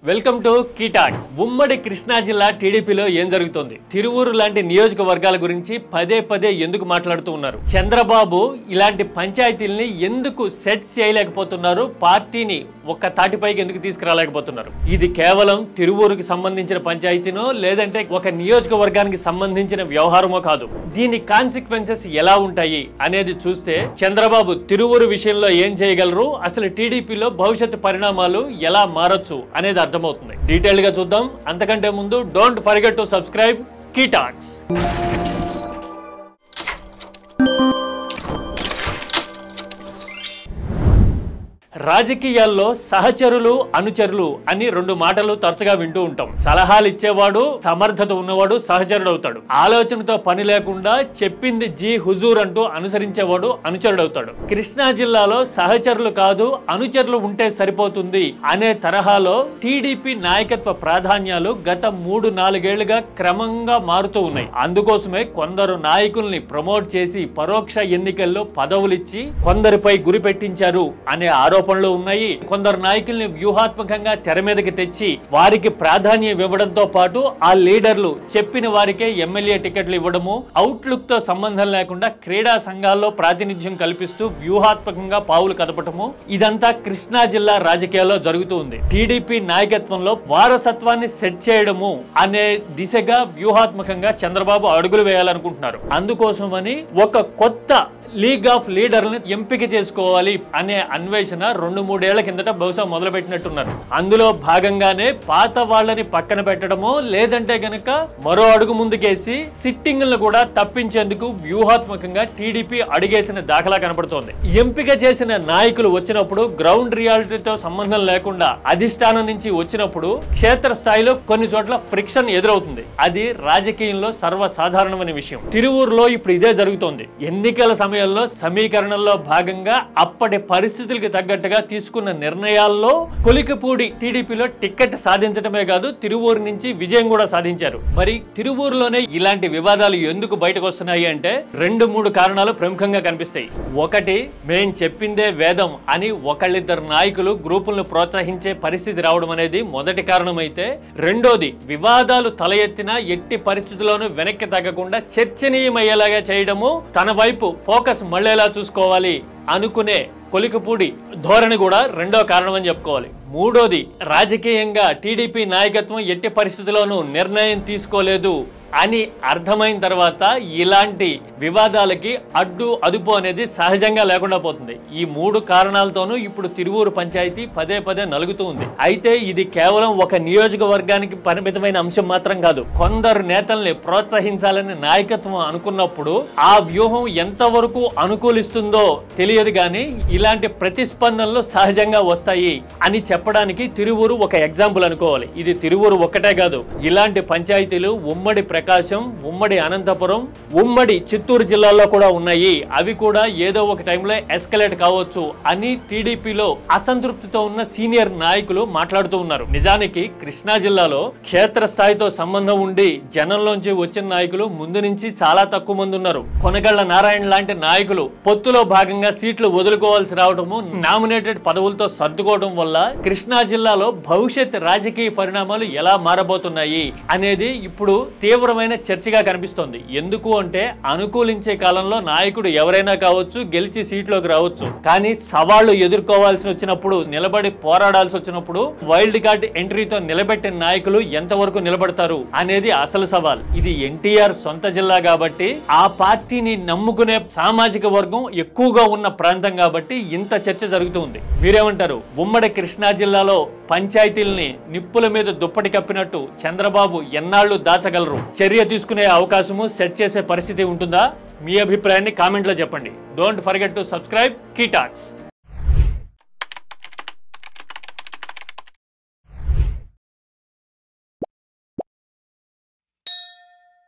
Welcome to కీటాక్స్. ఉమ్మడి కృష్ణా జిల్లా టీడీపీలో ఏం జరుగుతోంది? తిరువూరు లాంటి నియోజకవర్గాల గురించి పదే పదే ఎందుకు మాట్లాడుతూ ఉన్నారు? చంద్రబాబు ఇలాంటి పంచాయతీల్ని ఎందుకు సెట్ చేయలేకపోతున్నారు? పార్టీని ఒక్క తాటిపైకి ఎందుకు తీసుకురాలేకపోతున్నారు? ఇది కేవలం తిరువూరుకి సంబంధించిన పంచాయతీనో లేదంటే ఒక నియోజకవర్గానికి సంబంధించిన వ్యవహారమో కాదు. దీని కాన్సిక్వెన్సెస్ ఎలా ఉంటాయి అనేది చూస్తే చంద్రబాబు తిరువూరు విషయంలో ఏం చేయగలరు, అసలు టీడీపీలో భవిష్యత్తు పరిణామాలు ఎలా మారొచ్చు అనేది అర్థమవుతుంది. డీటెయిల్ గా చూద్దాం. అంతకంటే ముందు డోంట్ ఫర్గెట్ టు సబ్స్క్రైబ్ కీటాక్స్. రాజకీయాల్లో సహచరులు అనుచరులు అని రెండు మాటలు తరచుగా వింటూ ఉంటాం. సలహాలు ఇచ్చేవాడు సమర్థత ఉన్నవాడు సహచరుడు అవుతాడు. ఆలోచనతో పని లేకుండా చెప్పింది జీ హుజూర్ అంటూ అనుసరించేవాడు అనుచరుడు అవుతాడు. కృష్ణా జిల్లాలో సహచరులు కాదు అనుచరులు ఉంటే సరిపోతుంది అనే తరహాలో టీడీపీ నాయకత్వ ప్రాధాన్యాలు గత 3-4 ఏళ్లుగా క్రమంగా మారుతూ ఉన్నాయి. అందుకోసమే కొందరు నాయకుల్ని ప్రమోట్ చేసి పరోక్ష ఎన్నికల్లో పదవులిచ్చి కొందరిపై గురి పెట్టించారు అనే ఆరోపణలు ఉన్నాయి. కొందరు నాయకుల్ని వ్యూహాత్మకంగా తెర మీదకి తెచ్చి వారికి ప్రాధాన్యం ఇవ్వడంతో పాటు ఆ లీడర్లు చెప్పిన వారికే ఎమ్మెల్యే టికెట్లు ఇవ్వడము, అవుట్లుక్ తో సంబంధం లేకుండా క్రీడా సంఘాల్లో ప్రాతినిధ్యం కల్పిస్తూ వ్యూహాత్మకంగా పావులు కదపటము, ఇదంతా కృష్ణా జిల్లా రాజకీయాల్లో జరుగుతూ ఉంది. టీడీపీ నాయకత్వంలో వారసత్వాన్ని సెట్ చేయడము అనే దిశగా వ్యూహాత్మకంగా చంద్రబాబు అడుగులు వేయాలనుకుంటున్నారు. అందుకోసమని ఒక కొత్త లీగ్ ఆఫ్ లీడర్లను ఎంపిక చేసుకోవాలి అనే అన్వేషణ 2-3 ఏళ్ల కిందట బహుశా మొదలు పెట్టినట్టున్నారు. అందులో భాగంగానే పాత వాళ్ళని పక్కన పెట్టడమో లేదంటే గనక మరో అడుగు ముందుకేసి సిట్టింగ్లను కూడా తప్పించేందుకు వ్యూహాత్మకంగా టీడీపీ అడిగేసిన దాఖలా కనబడుతోంది. ఎంపిక చేసిన నాయకులు వచ్చినప్పుడు గ్రౌండ్ రియాలిటీతో సంబంధం లేకుండా అధిష్టానం నుంచి వచ్చినప్పుడు క్షేత్ర స్థాయిలో కొన్ని చోట్ల ఫ్రిక్షన్ ఎదురవుతుంది. అది రాజకీయంలో సర్వసాధారణమైన విషయం. తిరువూరులో ఇప్పుడు ఇదే జరుగుతోంది. ఎన్నికల సమయంలో సమీకరణంలో భాగంగా అప్పటి పరిస్థితులకు తగ్గట్టుగా తీసుకున్న నిర్ణయాల్లో కొలికపూడి టీడీపీలో టికెట్ సాధించడమే కాదు తిరువూరు నుంచి విజయం కూడా సాధించారు. మరి తిరువూరులోనే ఇలాంటి వివాదాలు ఎందుకు బయటకు వస్తున్నాయి అంటే 2-3 కారణాలు ప్రముఖంగా కనిపిస్తాయి. ఒకటి, మేం చెప్పిందే వేదం అని ఒకళ్ళిద్దరు నాయకులు గ్రూపులను ప్రోత్సహించే పరిస్థితి రావడం అనేది మొదటి కారణం అయితే, రెండోది వివాదాలు తల ఎత్తినా ఎట్టి పరిస్థితుల్లోనూ వెనక్కి తగ్గకుండా చర్చనీయమయ్యేలాగా చేయడము, తన వైపు ఫోకస్ మళ్ళేలా చూసుకోవాలి అనుకునే కొలికపూడి ధోరణి కూడా రెండో కారణం అని చెప్పుకోవాలి. మూడోది, రాజకీయంగా టీడీపీ నాయకత్వం ఎట్టి పరిస్థితుల్లోనూ నిర్ణయం తీసుకోలేదు అని అర్థమైన తర్వాత ఇలాంటి వివాదాలకి అడ్డు అదుపు అనేది సహజంగా లేకుండా పోతుంది. ఈ 3 కారణాలతోనూ ఇప్పుడు తిరువూరు పంచాయతీ పదే పదే నలుగుతూ ఉంది. అయితే ఇది కేవలం ఒక నియోజకవర్గానికి పరిమితమైన అంశం మాత్రం కాదు. కొందరు నేతల్ని ప్రోత్సహించాలని నాయకత్వం అనుకున్నప్పుడు ఆ వ్యూహం ఎంతవరకు అనుకూలిస్తుందో తెలియదు, కానీ ఇలాంటి ప్రతిస్పందనలు సహజంగా వస్తాయి అని చెప్పడానికి తిరువూరు ఒక ఎగ్జాంపుల్ అనుకోవాలి. ఇది తిరువూరు ఒక్కటే కాదు, ఇలాంటి పంచాయతీలు ఉమ్మడి ప్రకాశం, ఉమ్మడి అనంతపురం, ఉమ్మడి చిత్తూరు జిల్లాల్లో కూడా ఉన్నాయి. అవి కూడా ఏదో ఒక టైంలో ఎస్కలేట్ కావచ్చు అని టీడీపీలో అసంతృప్తితో ఉన్న సీనియర్ నాయకులు మాట్లాడుతూ ఉన్నారు. నిజానికి కృష్ణా జిల్లాలో క్షేత్రస్థాయితో సంబంధం ఉండి జనంలోంచి వచ్చిన నాయకులు ముందు నుంచి చాలా తక్కువ మంది ఉన్నారు. కొనగళ్ల నారాయణ లాంటి నాయకులు పొత్తులో భాగంగా సీట్లు వదులుకోవాల్సి రావడము, నామినేటెడ్ పదవులతో సర్దుకోవడం వల్ల కృష్ణా జిల్లాలో భవిష్యత్ రాజకీయ పరిణామాలు ఎలా మారబోతున్నాయి అనేది ఇప్పుడు తీవ్రమైన చర్చగా కనిపిస్తోంది. ఎందుకు అంటే అనుకూలించే కాలంలో నాయకుడు ఎవరైనా కావచ్చు, గెలిచి సీట్లోకి రావచ్చు. కానీ సవాళ్లు ఎదుర్కోవాల్సి వచ్చినప్పుడు, నిలబడి పోరాడాల్సి వచ్చినప్పుడు వైల్డ్ కార్డ్ ఎంట్రీతో నిలబెట్టిన నాయకులు ఎంతవరకు నిలబడతారు అనేది అసలు సవాల్. ఇది ఎన్టీఆర్ సొంత జిల్లా కాబట్టి, ఆ పార్టీని నమ్ముకునే సామాజిక వర్గం ఎక్కువగా ఉన్న ప్రాంతం కాబట్టి ఇంత చర్చ జరుగుతుంది. మీరేమంటారు? ఉమ్మడి కృష్ణా జిల్లాలో పంచాయతీల్ని నిప్పుల మీద దుప్పటి కప్పినట్టు చంద్రబాబు ఎన్నాళ్లు దాచగలరు? చర్య తీసుకునే అవకాశము, సెట్ చేసే పరిస్థితి ఉంటుందా? మీ అభిప్రాయాన్ని కామెంట్లో చెప్పండి. Don't forget to subscribe కీటాక్స్.